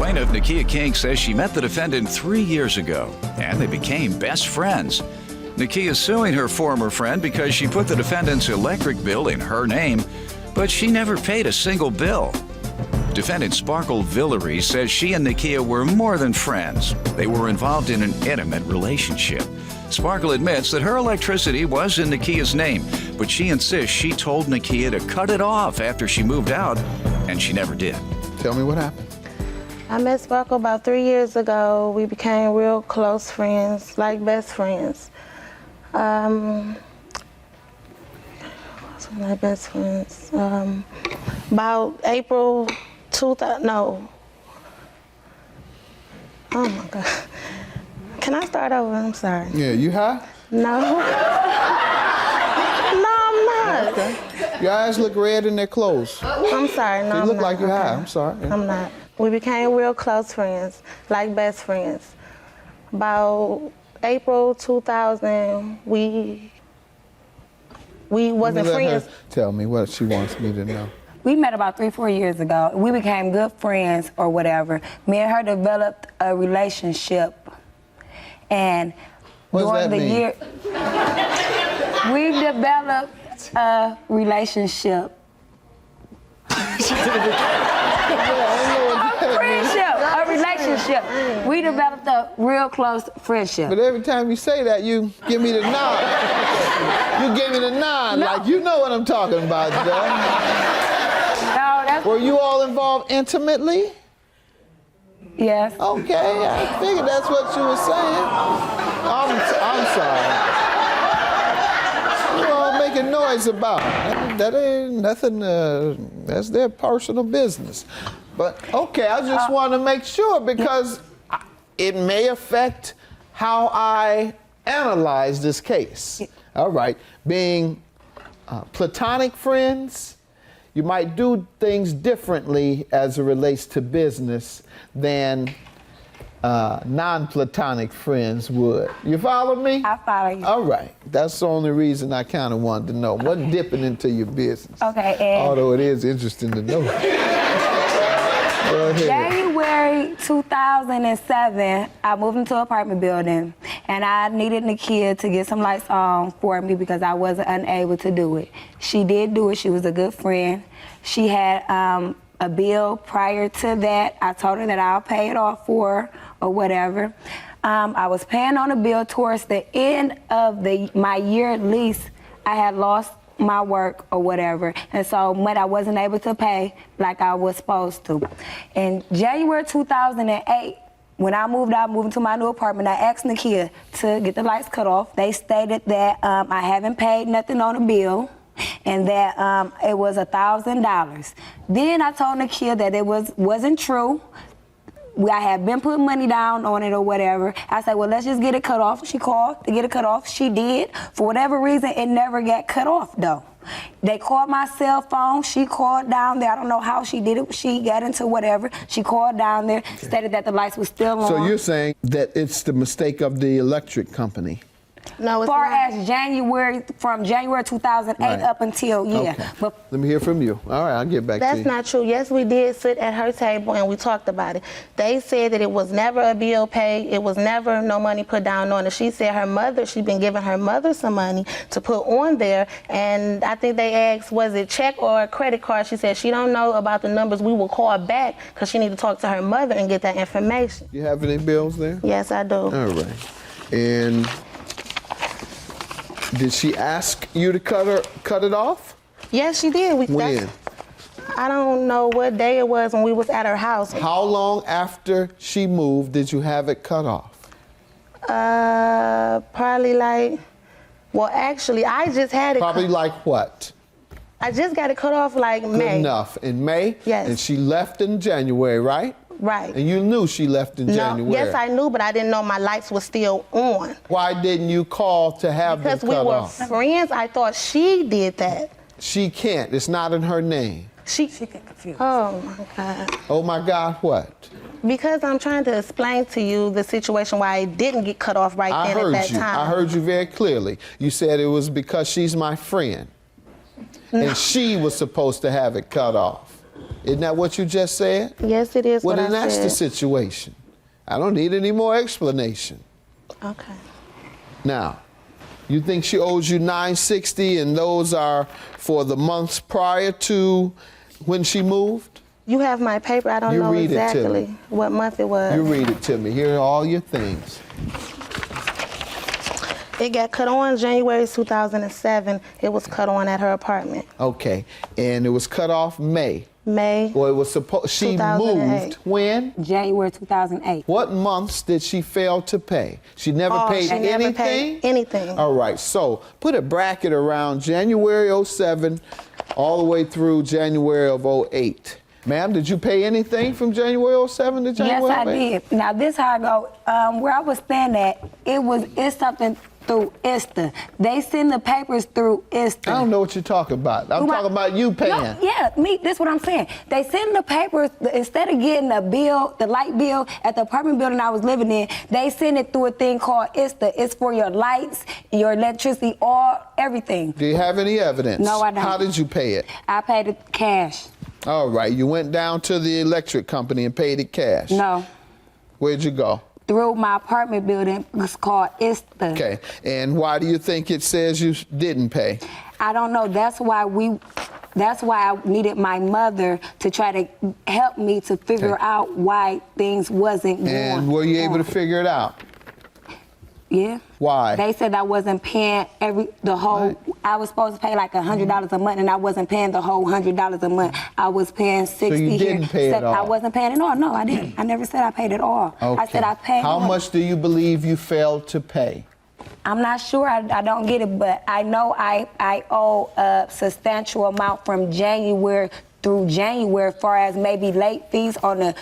Plaintiff Nakia King says she met the defendant 3 years ago, and they became best friends. Nakia is suing her former friend because she put the defendant's electric bill in her name, but she never paid a single bill. Defendant Sparkle Villery says she and Nakia were more than friends. They were involved in an intimate relationship. Sparkle admits that her electricity was in Nakia's name, but she insists she told Nakia to cut it off after she moved out, and she never did. Tell me what happened. I met Sparkle about 3 years ago. We became real close friends, like best friends. Like best friends. About April 2000, no. Oh my God. Can I start over? I'm sorry. Yeah, you high? No. No, I'm not. Okay. Your eyes look red and they're closed. I'm sorry, no, You I'm look not. like you're high. Okay. I'm sorry. Yeah. I'm not. We became real close friends, like best friends. About April 2000, we wasn't friends. Tell me what she wants me to know. We met about 3-4 years ago. We became good friends or whatever. Me and her developed a relationship. And during the year, we developed a relationship. A relationship. We developed a real close friendship. But every time you say that, you give me the nod. You give me the nod, like you know what I'm talking about, though. No, that's... Were you all involved intimately? Yes. Okay, I figured that's what you were saying. I'm sorry. You all making noise about it. That ain't nothing, that's their personal business. But okay, I just want to make sure because it may affect how I analyze this case. All right, being platonic friends, you might do things differently as it relates to business than non-platonic friends would. You follow me? I follow you. All right. That's the only reason I kind of wanted to know. Wasn't dipping into your business. Okay, and... Although it is interesting to know. Go ahead. January 2007, I moved into an apartment building, and I needed Nakia to get some lights on for me because I wasn't unable to do it. She did do it. She was a good friend. She had a bill prior to that. I told her that I'll pay it off for her or whatever. I was paying on a bill towards the end of my year at least. I had lost my work or whatever, and so when I wasn't able to pay like I was supposed to. In January 2008, when I moved out, moving to my new apartment, I asked Nakia to get the lights cut off. They stated that I haven't paid nothing on the bill and that it was $1,000. Then I told Nakia that it wasn't true. I had been putting money down on it or whatever. I said, well, let's just get it cut off. She called to get it cut off. She did. For whatever reason, it never got cut off, though. They called my cell phone. She called down there. I don't know how she did it. She got into whatever. She called down there, stated that the lights were still on. So you're saying that it's the mistake of the electric company? No, it's far not. as from January 2008 Right. up until, yeah. Okay. But let me hear from you. All right, I'll get back to you. That's not true. Yes, we did sit at her table and we talked about it. They said that it was never a bill paid. It was never no money put down on it. She said she'd been giving her mother some money to put on there. And I think they asked, was it check or a credit card? She said she don't know about the numbers. We will call back because she need to talk to her mother and get that information. You have any bills there? Yes, I do. All right. And did she ask you to cut it off? Yes, she did. When? I don't know what day it was when we was at her house. How long after she moved did you have it cut off? Probably actually, I just had it. Probably like what? I just got it cut off like Good May. enough. In May? Yes. And she left in January, right? Right. And you knew she left in January? Yes, I knew, but I didn't know my lights were still on. Why didn't you call to have them Because cut we were off? friends. I thought she did that. She can't. It's not in her name. she get confused. Oh, my God. Oh, my God, what? Because I'm trying to explain to you the situation why it didn't get cut off right then at that time. I heard you very clearly. You said it was because she's my friend. And she was supposed to have it cut off. Isn't that what you just said? Yes, it is Well, what then I that's said. the situation. I don't need any more explanation. Okay. Now, you think she owes you $960 and those are for the months prior to when she moved? You have my paper. I don't You know read it to exactly me. what month it was. You read it to me. Here are all your things. It got cut on January 2007. It was cut on at her apartment. Okay, and it was cut off May. May. Well, it was supposed. She 2008. moved when? January 2008. What months did she fail to pay? She never paid She anything? never paid anything. All right, so put a bracket around January 07 all the way through January of 08. Ma'am, did you pay anything from January 07 to January Yes, I 08? did. Now this how I go. Where I was staying at, it's something through ISTA. They send the papers through ISTA. I don't know what you're talking about. I'm talking about you paying. No, yeah, this what I'm saying. They send the papers, instead of getting the bill, the light bill at the apartment building I was living in, they send it through a thing called ISTA. It's for your lights, your electricity, all, everything. Do you have any evidence? No, I don't. How did you pay it? I paid it cash. All right, you went down to the electric company and paid it cash. No. Where'd you go? Through my apartment building. It's called ISTA. Okay, and why do you think it says you didn't pay? I don't know. That's why I needed my mother to try to help me to figure out why things wasn't going. And were you able to figure it out? Yeah. Why? They said I wasn't paying I was supposed to pay like $100 a month, and I wasn't paying the whole $100 a month. I was paying $60 So you didn't pay it all? I wasn't paying it all. No, I didn't. I never said I paid it all. Okay. I said I paid How all. much do you believe you failed to pay? I'm not sure. I don't get it, but I know I owe a substantial amount from January through January, as far as maybe late fees on the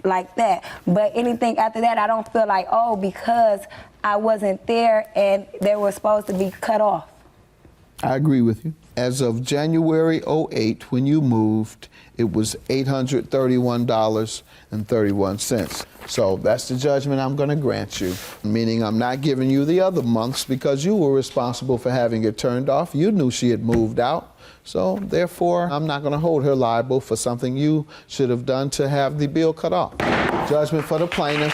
like that. But anything after that, I don't feel like, oh, because I wasn't there and they were supposed to be cut off. I agree with you. As of January 08, when you moved, it was $831.31. So that's the judgment I'm going to grant you, meaning I'm not giving you the other months because you were responsible for having it turned off. You knew she had moved out. So therefore, I'm not going to hold her liable for something you should have done to have the bill cut off. Judgment for the plaintiff.